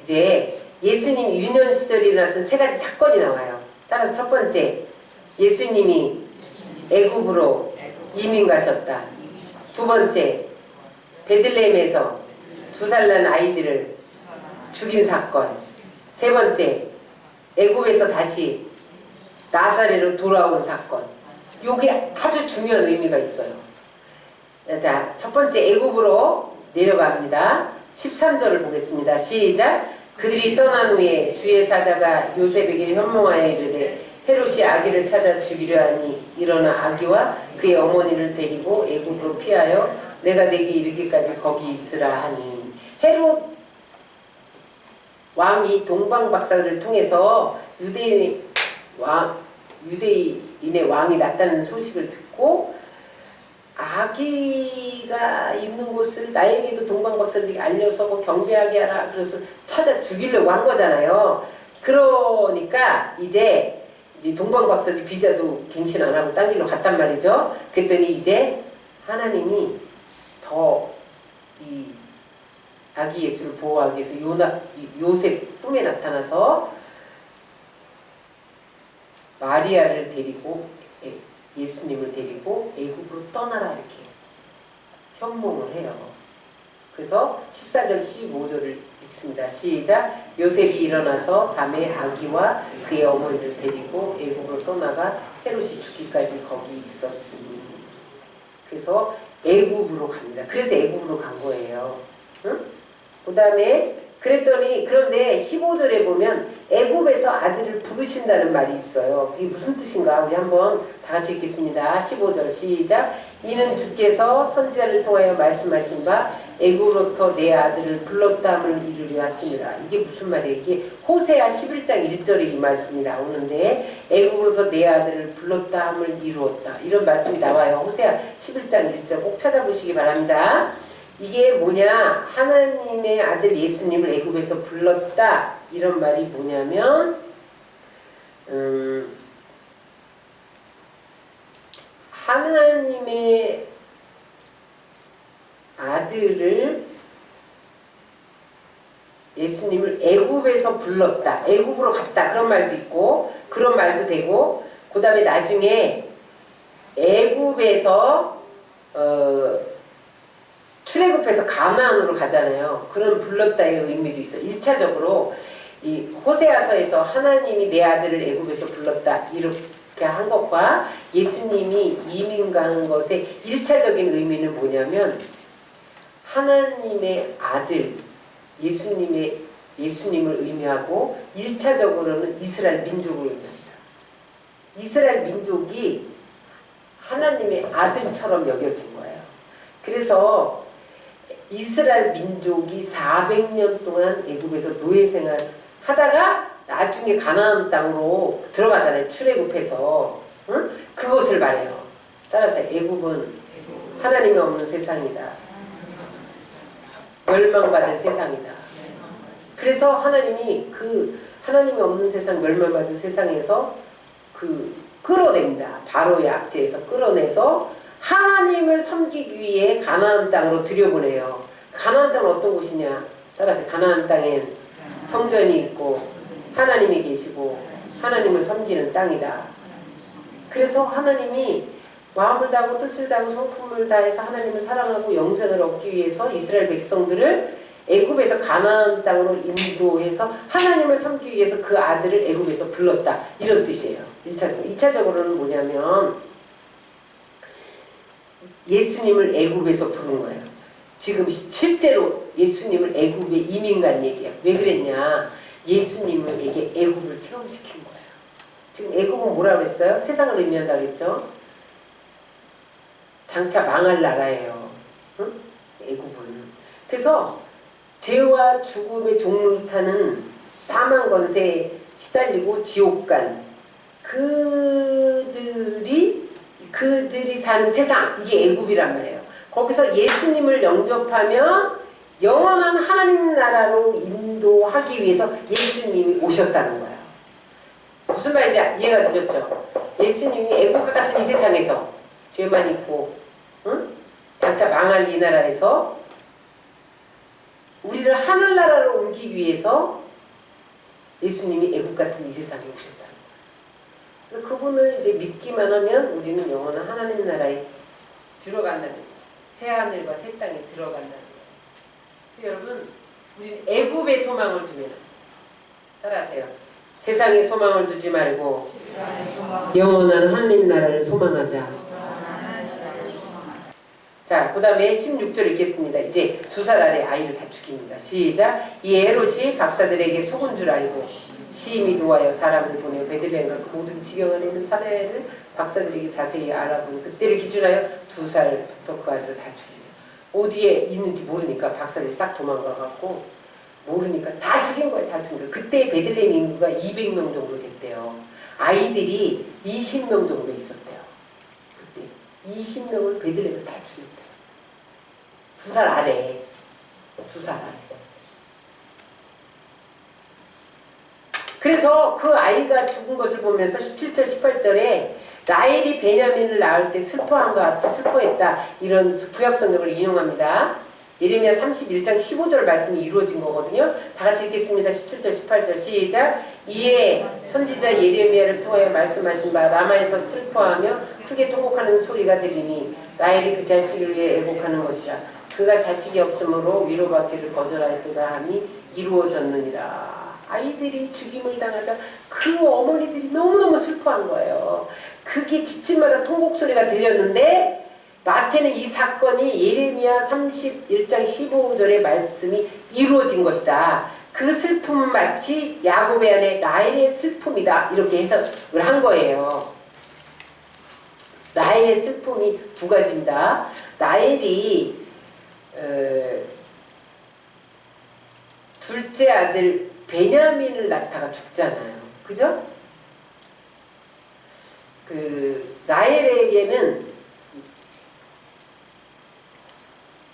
이제 예수님 유년 시절에 일어났던 세 가지 사건이 나와요. 따라서 첫 번째 예수님이 애굽으로 이민 가셨다. 두 번째 베들레헴에서 2살 난 아이들을 죽인 사건. 세 번째 애굽에서 다시 나사렛으로 돌아온 사건. 요게 아주 중요한 의미가 있어요. 자, 첫 번째 애굽으로 내려갑니다. 13절을 보겠습니다. 시작. 그들이 떠난 후에 주의 사자가 요셉에게 현몽하여 이르되 헤롯이 아기를 찾아 죽이려 하니 일어나 아기와 그의 어머니를 데리고 애굽으로 피하여 내가 내게 이르기까지 거기 있으라 하니. 헤롯 왕이 동방박사들을 통해서 유대인의 왕이 났다는 소식을 듣고 아기가 있는 곳을 나에게도 동방박사들이 알려서 경배하게 하라. 그래서 찾아 죽이려고 한 거잖아요. 그러니까 이제 동방박사들이 비자도 갱신 안 하고 딴 길로 갔단 말이죠. 그랬더니 이제 하나님이 더 이 아기 예수를 보호하기 위해서 요셉 꿈에 나타나서 마리아를 데리고 예수님을 데리고 애굽으로 떠나라 이렇게 현몽을 해요. 그래서 14절 15절을 읽습니다. 시작. 요셉이 일어나서 밤에 아기와 그의 어머니를 데리고 애굽으로 떠나가 헤롯이 죽기까지 거기 있었으니. 그래서 애굽으로 갑니다. 그래서 애굽으로 간 거예요. 응? 그 다음에 그랬더니 그런데 15절에 보면 애굽에서 아들을 부르신다는 말이 있어요. 그게 무슨 뜻인가? 우리 한번 다 같이 읽겠습니다. 15절 시작. 이는 주께서 선지자를 통하여 말씀하신 바 애굽으로부터 내 아들을 불렀다함을 이루려 하심이라. 이게 무슨 말이에요? 이게 호세아 11장 1절에 이 말씀이 나오는데 애굽으로부터 내 아들을 불렀다함을 이루었다. 이런 말씀이 나와요. 호세아 11장 1절 꼭 찾아보시기 바랍니다. 이게 뭐냐? 하나님의 아들 예수님을 애굽에서 불렀다. 이런 말이 뭐냐면 하나님의 아들을 예수님을 애굽에서 불렀다. 애굽으로 갔다. 그런 말도 있고 그런 말도 되고 그 다음에 나중에 애굽에서 출애굽해서 가나안으로 가잖아요. 그런 불렀다의 의미도 있어요. 1차적으로 이 호세아서에서 하나님이 내 아들을 애굽에서 불렀다 이렇게 한 것과 예수님이 이민 가는 것의 1차적인 의미는 뭐냐면 하나님의 아들 예수님을 의미하고 1차적으로는 이스라엘 민족을 의미합니다. 이스라엘 민족이 하나님의 아들처럼 여겨진 거예요. 그래서 이스라엘 민족이 400년 동안 애굽에서 노예 생활 하다가 나중에 가나안 땅으로 들어가잖아요. 출애굽해서. 응? 그것을 말해요. 따라서 애굽은 하나님이 없는 세상이다. 멸망받은 세상이다. 그래서 하나님이 그 하나님이 없는 세상, 멸망받은 세상에서 끌어냅니다. 바로의 압제에서 끌어내서 하나님을 섬기기 위해 가나안 땅으로 들여보내요. 가나안 땅은 어떤 곳이냐? 따라서 가나안 땅엔 성전이 있고 하나님이 계시고 하나님을 섬기는 땅이다. 그래서 하나님이 마음을 다하고 뜻을 다하고 성품을 다해서 하나님을 사랑하고 영생을 얻기 위해서 이스라엘 백성들을 애굽에서 가나안 땅으로 인도해서 하나님을 섬기기 위해서 그 아들을 애굽에서 불렀다. 이런 뜻이에요. 1차적으로. 2차적으로는 뭐냐면 예수님을 애굽에서 부른 거예요. 지금 실제로 예수님을 애굽에 이민 간 얘기야. 왜 그랬냐? 예수님에게 애굽을 체험시킨 거예요. 지금 애굽은 뭐라고 그랬어요? 세상을 의미한다고 그랬죠? 장차 망할 나라예요. 응? 애굽은. 그래서 죄와 죽음의 종로 타는 사망 권세에 시달리고 지옥 간 그들이 사는 세상, 이게 애굽이란 말이에요. 거기서 예수님을 영접하면 영원한 하나님 나라로 인도하기 위해서 예수님이 오셨다는 거예요. 무슨 말인지 이해가 되셨죠? 예수님이 애국과 같은 이 세상에서 죄만 있고 응? 장차 망할 이 나라에서 우리를 하늘나라로 옮기기 위해서 예수님이 애국 같은 이 세상에 오셨다는 거예요. 그래서 그분을 이제 믿기만 하면 우리는 영원한 하나님 나라에 들어간다는 거예요. 새 하늘과 새 땅에 들어간다는 거예요. 그래서 여러분, 우리는 애굽의 소망을 두면 따라하세요. 세상의 소망을 두지 말고 영원한 하나님 나라를 소망하자. 자, 그 다음에 16절 읽겠습니다. 이제 2살 아래 아이를 다 죽입니다. 시작. 이 헤롯이 박사들에게 속은 줄 알고 시임이 도하여 사람을 보내 베들레헴과 그 모든 지경안에 있는 사내를 박사들에게 자세히 알아보니 그때를 기준하여 2살부터 그 아이를 다 죽이죠. 어디에 있는지 모르니까 박사들이 싹 도망가갖고 모르니까 다 죽인 거예요. 다 죽인 거예요. 그때 베들레헴 인구가 200명 정도 됐대요. 아이들이 20명 정도 있었대요. 그때 20명을 베들레헴에서 다 죽였대요. 2살 아래. 2살 아래. 그래서 그 아이가 죽은 것을 보면서 17절 18절에 라헬이 베냐민을 낳을 때 슬퍼함과 같이 슬퍼했다. 이런 구약성경을 인용합니다. 예레미야 31장 15절 말씀이 이루어진 거거든요. 다 같이 읽겠습니다. 17절 18절 시작. 이에 선지자 예레미야를 통하여 말씀하신 바 라마에서 슬퍼하며 크게 통곡하는 소리가 들리니 라헬이 그 자식을 위해 애곡하는 것이라. 그가 자식이 없으므로 위로받기를 거절하였도다 함이 이루어졌느니라. 아이들이 죽임을 당하자 그 어머니들이 너무너무 슬퍼한 거예요. 그게 집집마다 통곡 소리가 들렸는데 마태는 이 사건이 예레미야 31장 15절의 말씀이 이루어진 것이다. 그 슬픔은 마치 야곱의 아내 라헬의 슬픔이다. 이렇게 해석을 한 거예요. 라헬의 슬픔이 두 가지입니다. 라헬이 둘째 아들 베냐민을 낳다가 죽잖아요. 그죠? 그 라헬에게는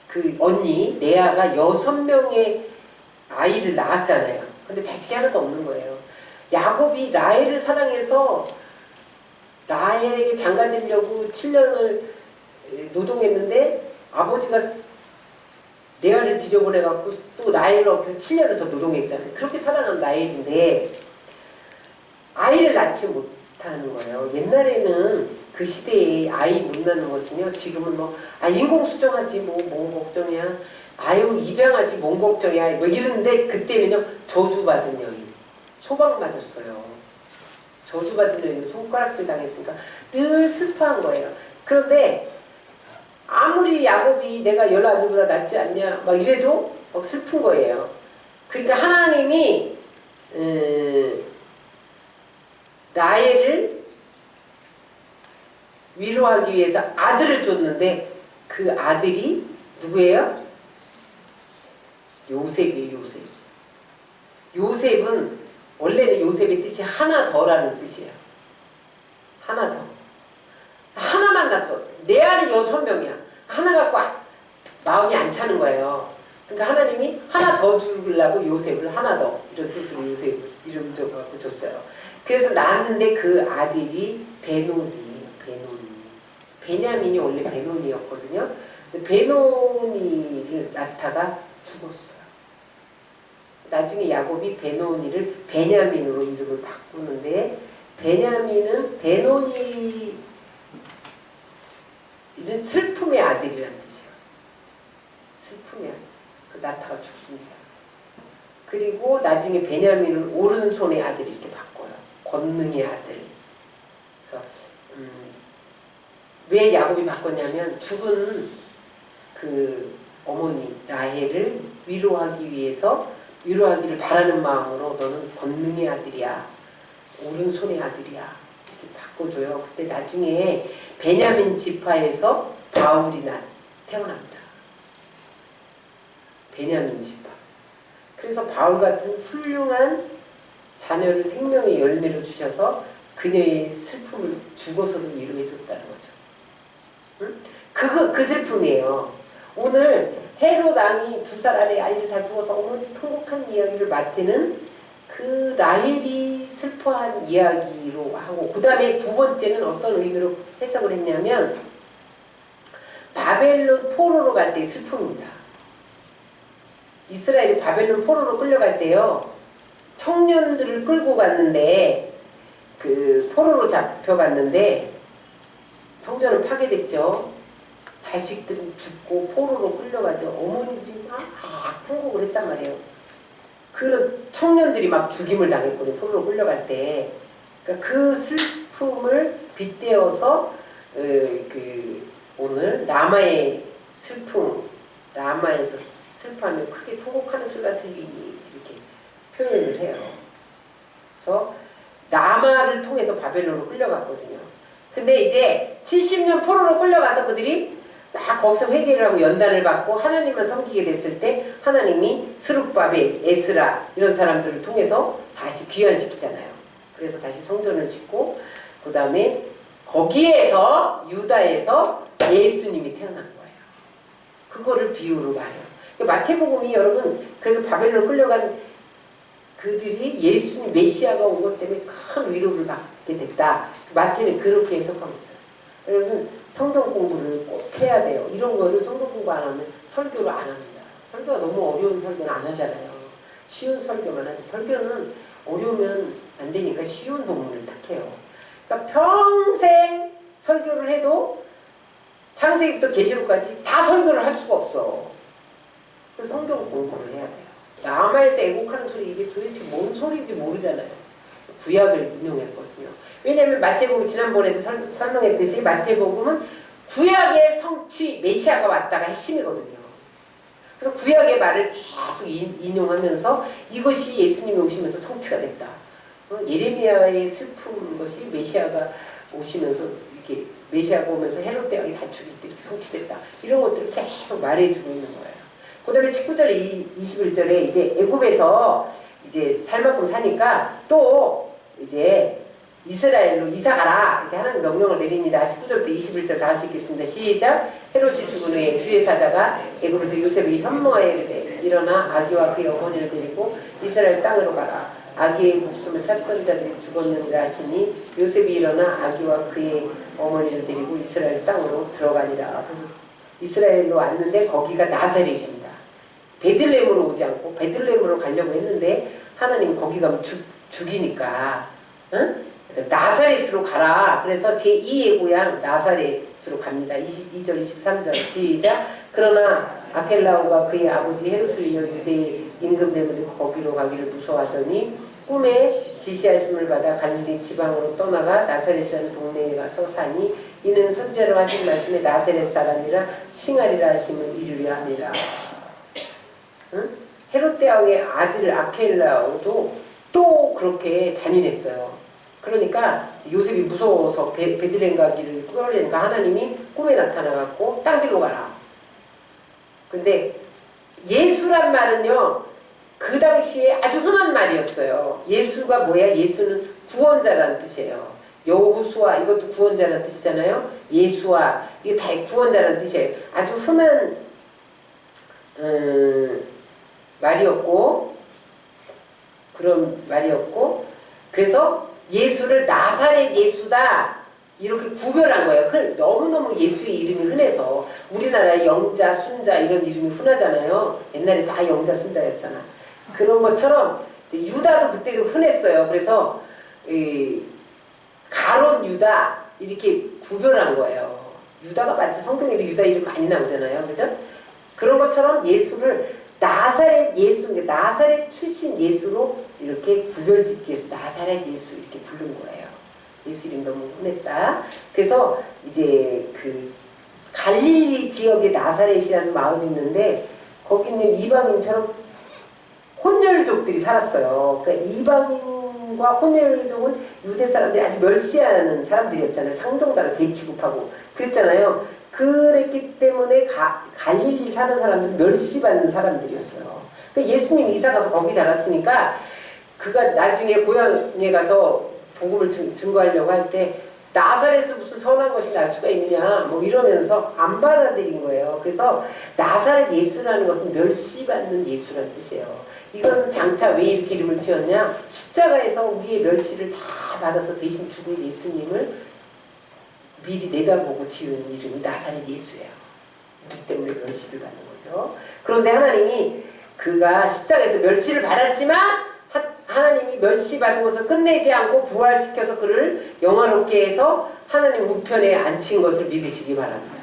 그 언니 레아가 6명의 아이를 낳았잖아요. 근데 자식이 하나도 없는 거예요. 야곱이 라헬을 사랑해서 라헬에게 장가들려고 7년을 노동했는데 아버지가 레아를 들여보내갖고 또 라헬을 얻고서 7년을 더 노동했잖아요. 그렇게 사랑한 라헬인데 아이를 낳지 못하는 거예요. 옛날에는 그 시대에 아이 못 낳는 것은요. 지금은 뭐 인공수정하지 뭔 걱정이야. 아유 입양하지 뭔 걱정이야. 뭐 이러는데 그때는요. 저주받은 여인. 소방 맞았어요. 저주받은 여인은 손가락질 당했으니까 늘 슬퍼한 거예요. 그런데 아무리 야곱이 내가 10아들보다 낫지 않냐 막 이래도 막 슬픈 거예요. 그러니까 하나님이 라헬을 위로하기 위해서 아들을 줬는데 그 아들이 누구예요? 요셉이에요. 요셉은 원래는 요셉의 뜻이 하나 더라는 뜻이에요. 하나 더. 하나만 낳았어. 내 아들이 6명이야. 하나 갖고 마음이 안 차는 거예요. 그러니까 하나님이 하나 더 주려고 요셉을 하나 더 이런 뜻으로 요셉 이름 줘갖고 줬어요. 그래서 낳았는데 그 아들이 베논이에요. 베논이. 베냐민이 원래 베논이었거든요. 베논이를 낳다가 죽었어요. 나중에 야곱이 베논이를 베냐민으로 이름을 바꾸는데, 베냐민은 베논이 이런 슬픔의 아들이라는 뜻이에요. 슬픔의 아들. 그 낳다가 죽습니다. 그리고 나중에 베냐민은 오른손의 아들 이렇게 바꿔요. 권능의 아들. 그래서 왜 야곱이 바꿨냐면 죽은 그 어머니 라헬을 위로하기를 바라는 마음으로 너는 권능의 아들이야. 오른손의 아들이야. 이렇게 바꿔줘요. 근데 나중에 베냐민 지파에서 바울이 태어납니다. 베냐민 지파. 그래서 바울 같은 훌륭한 자녀를 생명의 열매로 주셔서 그녀의 슬픔을 죽어서도 위로해줬다는 거죠. 응? 그 슬픔이에요. 오늘 헤롯 왕이 2살 아래 아이들 다 죽어서 어머니 통곡한 이야기를 마태는 그 라헬이 슬퍼한 이야기로 하고, 그 다음에 두 번째는 어떤 의미로 해석을 했냐면 바벨론 포로로 갈 때의 슬픔입니다. 이스라엘이 바벨론 포로로 끌려갈 때요, 청년들을 끌고 갔는데, 그 포로로 잡혀갔는데 성전은 파괴됐죠. 자식들은 죽고 포로로 끌려가죠. 어머니들이 막 통곡을 했단 말이에요. 그런 청년들이 막 죽임을 당했거든요. 포로로 끌려갈 때. 그러니까 그 슬픔을 빗대어서 오늘 라마의 슬픔, 라마에서 슬퍼하며 크게 통곡하는 소리가 들리니 이렇게 표현을 해요. 그래서 라마를 통해서 바벨론으로 끌려갔거든요. 근데 이제 70년 포로로 끌려가서 그들이 막 거기서 회개를 하고 연단을 받고 하나님만 섬기게 됐을 때 하나님이 스룹바벨, 에스라 이런 사람들을 통해서 다시 귀환시키잖아요. 그래서 다시 성전을 짓고, 그 다음에 거기에서 유다에서 예수님이 태어난 거예요. 그거를 비유로 말해요. 마태복음이 여러분, 그래서 바벨론 끌려간 그들이 예수님 메시아가 온 것 때문에 큰 위로를 받게 됐다. 마태는 그렇게 해석하고 있어요. 여러분 성경 공부를 꼭 해야 돼요. 이런 거를 성경 공부 안 하면 설교를 안 합니다. 설교가 너무 어려운 설교는 안 하잖아요. 쉬운 설교만 하지. 설교는 어려우면 안 되니까 쉬운 본문을 딱 해요. 그러니까 평생 설교를 해도 창세기부터 계시록까지 다 설교를 할 수가 없어. 그래서 성경 공부를 해야 돼요. 라마에서 애곡하는 소리, 이게 도대체 뭔 소리인지 모르잖아요. 구약을 인용했거든요. 왜냐하면 마태복음 지난번에도 설명했듯이 마태복음은 구약의 성취 메시아가 왔다가 핵심이거든요. 그래서 구약의 말을 계속 인용하면서 이것이 예수님이 오시면서 성취가 됐다. 예레미야의 슬픈 것이 메시아가 오시면서 이렇게 메시아가 오면서 헤롯 대왕이 다 죽일 때 이렇게 성취됐다. 이런 것들을 계속 말해주고 있는 거예요. 그 다음에 19절, 21절에 이제 애굽에서 이제 살 만큼 사니까 또 이제 이스라엘로 이사가라 이렇게 하는 명령을 내립니다. 19절부터 21절 다 같이 읽겠습니다. 시작. 헤롯이 죽은 후에 주의 사자가 애굽에서 요셉에게 현몽하여 이르되 일어나 아기와 그의 어머니를 데리고 이스라엘 땅으로 가라. 아기의 목숨을 찾던 자들이 죽었느니라 하시니 요셉이 일어나 아기와 그의 어머니를 데리고 이스라엘 땅으로 들어가니라. 그래서 이스라엘로 왔는데 거기가 나사렛입니다. 베들레헴으로 오지 않고 베들레헴으로 가려고 했는데 하나님 거기 가면 죽이니까 나사렛으로 가라. 그래서 제2의 고향 나사렛으로 갑니다. 22절 23절 시작. 그러나 아켈라오가 그의 아버지 헤롯을 이어 유대에 임금 때문에 거기로 가기를 무서워하더니 꿈에 지시하심을 받아 갈릴리 지방으로 떠나가 나사렛이라는 동네에 가서 사니 이는 선지자로 하신 말씀에 나사렛 사람이라 칭하리라 하심을 이루려 합니다. 헤롯 대왕의 아들 아켈라오도 또 그렇게 잔인했어요. 그러니까 요셉이 무서워서 베들레헴 가기를 끌어내니까 하나님이 꿈에 나타나갖고 딴 길로 가라. 근데 예수란 말은요, 그 당시에 아주 흔한 말이었어요. 예수가 뭐야? 예수는 구원자라는 뜻이에요. 여호수아 이것도 구원자라는 뜻이잖아요. 예수와 이게 다 구원자라는 뜻이에요. 아주 흔한 말이었고 그런 말이었고, 그래서 예수를 나사렛 예수다 이렇게 구별한 거예요. 너무너무 예수의 이름이 흔해서 우리나라에 영자, 순자 이런 이름이 흔하잖아요. 옛날에 다 영자, 순자였잖아. 그런 것처럼 유다도 그때도 흔했어요. 그래서 가론 유다 이렇게 구별한 거예요. 유다가 마치 성경에도 유다 이름 많이 나오잖아요. 그죠? 그런 것처럼 예수를 나사렛 예수, 나사렛 출신 예수로 이렇게 구별짓기 위해서 나사렛 예수 이렇게 부른 거예요. 예수 이름 너무 흔했다. 그래서 이제 그 갈릴리 지역에 나사렛이라는 마을이 있는데 거기는 이방인처럼 혼혈족들이 살았어요. 그러니까 이방인과 혼혈족은 유대 사람들이 아주 멸시하는 사람들이었잖아요. 상종단을 대치급하고 그랬잖아요. 그랬기 때문에 갈릴리 사는 사람들은 멸시받는 사람들이었어요. 그러니까 예수님 이사 가서 거기 자랐으니까 그가 나중에 고향에 가서 복음을 증거하려고 할 때 나사렛에서 무슨 선한 것이 날 수가 있느냐 뭐 이러면서 안 받아들인 거예요. 그래서 나사렛 예수라는 것은 멸시받는 예수라는 뜻이에요. 이건 장차 왜 이렇게 이름을 지었냐? 십자가에서 우리의 멸시를 다 받아서 대신 죽을 예수님을 미리 내다보고 지은 이름이 나사렛 예수예요. 우리 때문에 멸시를 받는 거죠. 그런데 하나님이 그가 십자가에서 멸시를 받았지만 하나님이 멸시받은 것을 끝내지 않고 부활시켜서 그를 영화롭게 해서 하나님 우편에 앉힌 것을 믿으시기 바랍니다.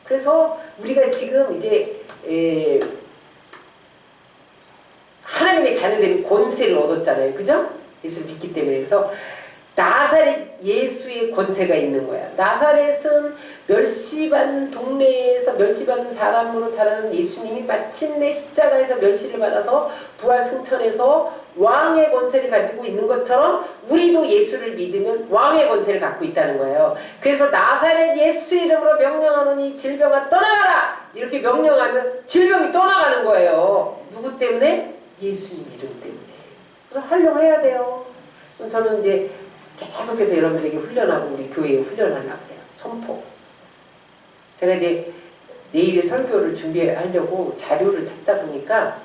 그래서 우리가 지금 이제 하나님의 자녀들이 권세를 얻었잖아요. 그죠? 예수를 믿기 때문에. 그래서 나사렛 예수의 권세가 있는 거야. 나사렛은 멸시받는 동네에서 멸시받는 사람으로 자라는 예수님이 마침내 십자가에서 멸시를 받아서 부활 승천해서 왕의 권세를 가지고 있는 것처럼 우리도 예수를 믿으면 왕의 권세를 갖고 있다는 거예요. 그래서 나사렛 예수 이름으로 명령하노니 질병아 떠나가라! 이렇게 명령하면 질병이 떠나가는 거예요. 누구 때문에? 예수님 이름 때문에. 그래서 활용해야 돼요. 저는 이제 계속해서 여러분들에게 훈련하고 우리 교회에 훈련하려고 해요. 선포. 제가 이제 내일의 설교를 준비하려고 자료를 찾다 보니까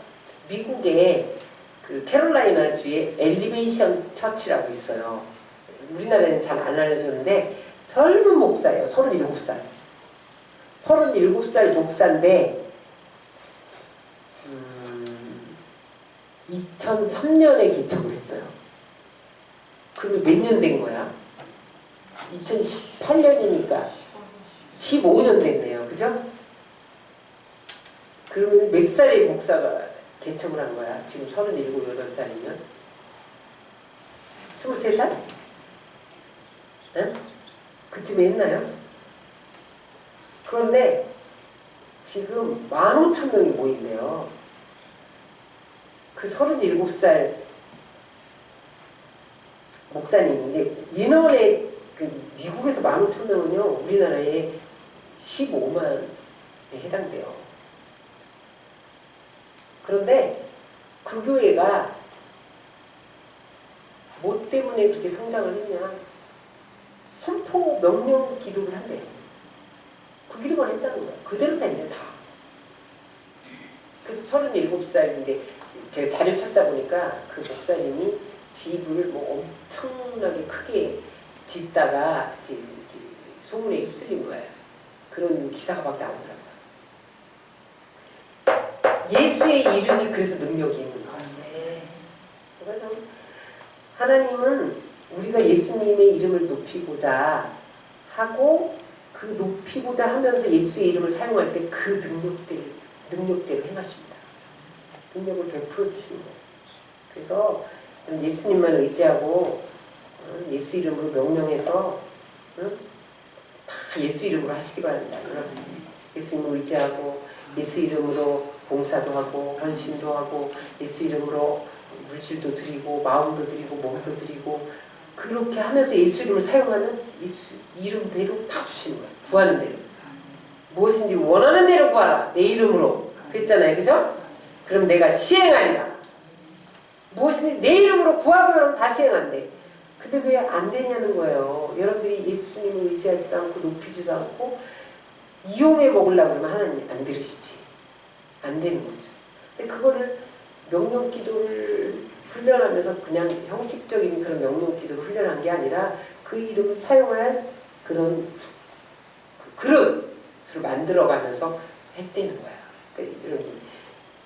미국에 그 캐롤라이나 주에 엘리베이션 처치라고 있어요. 우리나라에는 잘 안 알려졌는데 젊은 목사예요. 37살. 37살 목사인데 2003년에 개척을 했어요. 그러면 몇 년 된 거야? 2018년이니까 15년 됐네요. 그죠? 그러면 몇 살의 목사가 개척을 한 거야? 지금 37, 8살이면? 23살? 응? 그쯤에 했나요? 그런데 지금 15,000명이 모인대요. 그 37살 목사님인데 인원의 그 미국에서 15,000명은요 우리나라에 15만에 해당돼요. 그런데 그 교회가 뭐 때문에 그렇게 성장을 했냐? 선포 명령 기도를 한대요. 그 기도만 했다는 거야. 그대로 다니네 다. 그래서 37살인데 제가 자료 찾다 보니까 그 목사님이 집을 뭐 엄청나게 크게 짓다가 소문에 휩쓸린 거예요. 그런 기사가 막 나오더라고요. 예수의 이름이 그래서 능력이 있는 거예요. 그래서 하나님은 우리가 예수님의 이름을 높이고자 하고 그 높이고자 하면서 예수의 이름을 사용할 때 그 능력대로 행하십니다. 능력을 베풀어 주시는 거예요. 그래서 예수님만 의지하고 예수 이름으로 명령해서 다 예수 이름으로 하시기 바랍니다. 여러분 예수님을 의지하고 예수 이름으로 봉사도 하고 헌신도 하고 예수 이름으로 물질도 드리고 마음도 드리고 몸도 드리고 그렇게 하면서 예수 이름을 사용하는 예수 이름대로 다 주시는 거예요. 구하는 대로. 무엇인지 원하는 대로 구하라. 내 이름으로. 그랬잖아요. 그죠? 그럼 내가 시행하리라. 무엇인지 내 이름으로 구하기만 하면 다 시행한대. 근데 왜 안 되냐는 거예요. 여러분들이 예수님을 의지하지도 않고 높이지도 않고 이용해 먹으려고 그러면 하나님 안 들으시지. 안 되는 거죠. 근데 그거를 명령 기도를 훈련하면서 그냥 형식적인 그런 명령기도를 훈련한 게 아니라 그 이름을 사용할 그런 그릇을 만들어가면서 했다는 거야. 그러니까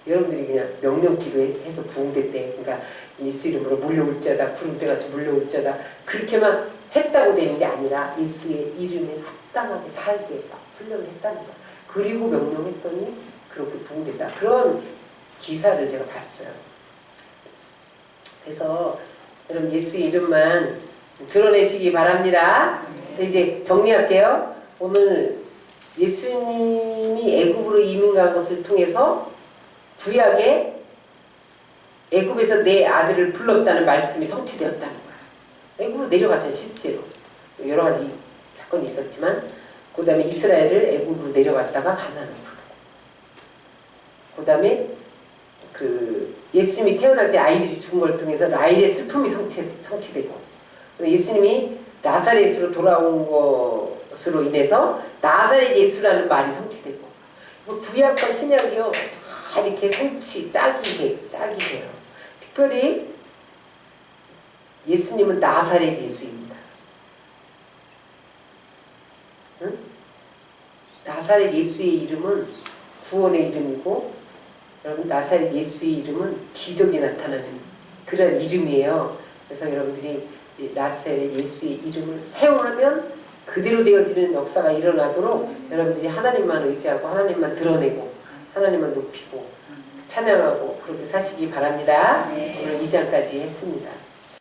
여러분들이 그냥 명령기도해서 부흥됐대. 그러니까 예수 이름으로 몰려올자다, 구름대같이 몰려올자다 그렇게만 했다고 되는 게 아니라 예수의 이름에 합당하게 살게 훈련을 했다는 거야. 그리고 명령했더니 그렇게 부흥됐다. 그런 기사를 제가 봤어요. 그래서 여러분 예수의 이름만 드러내시기 바랍니다. 이제 정리할게요. 오늘 예수님이 애굽으로 이민 간 것을 통해서 구약에 애굽에서 내 아들을 불렀다는 말씀이 성취되었다는 거야. 애굽으로 내려갔잖아요. 실제로 여러 가지 사건이 있었지만 그 다음에 이스라엘을 애굽으로 내려갔다가 가나안을 부르고 그 다음에 그 예수님이 태어날 때 아이들이 죽은 걸 통해서 라헬의 슬픔이 성취되고 예수님이 나사렛으로 돌아온 것으로 인해서 나사렛 예수라는 말이 성취되고 구약과 신약이요 다 이렇게 짝이 돼요. 특별히 예수님은 나사렛 예수입니다. 응? 나사렛 예수의 이름은 구원의 이름이고 여러분 나사렛 예수의 이름은 기적이 나타나는 그런 이름이에요. 그래서 여러분들이 나사렛 예수의 이름을 사용하면 그대로 되어지는 역사가 일어나도록 여러분들이 하나님만 의지하고 하나님만 드러내고 하나님만 높이고 찬양하고 그렇게 사시기 바랍니다. 오늘 2장까지 했습니다.